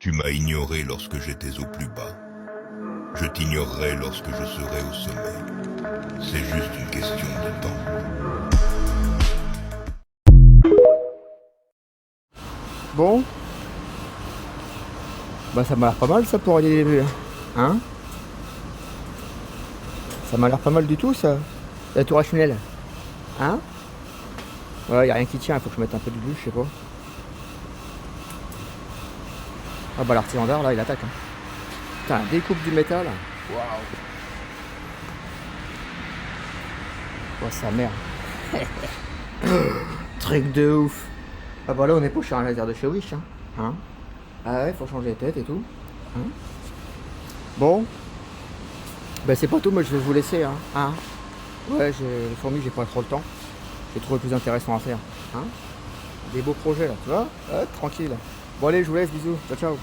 Tu m'as ignoré lorsque j'étais au plus bas. Je t'ignorerai lorsque je serai au sommet. C'est juste une question de temps. Bon. Bah ça m'a l'air pas mal ça pour aller début. Hein? Ça m'a l'air pas mal du tout ça. La tour Eiffel. Hein? Ouais, y a rien qui tient, faut que je mette un peu de bûche, je sais pas. Ah bah l'artisan d'art là il attaque. Hein. Putain, découpe du métal. Waouh. Oh sa mère. Truc de ouf. Ah bah là on est pas chez un laser de chez Wish. Hein? Ah ouais, faut changer les têtes et tout. Hein? Bon. Bah c'est pas tout, moi je vais vous laisser. Hein? Ouais, les fourmis, j'ai pas trop le temps. J'ai trouvé plus intéressant à faire. Hein? Des beaux projets là, tu vois? Ouais, tranquille. Bon allez, je vous laisse, bisous. Ciao ciao.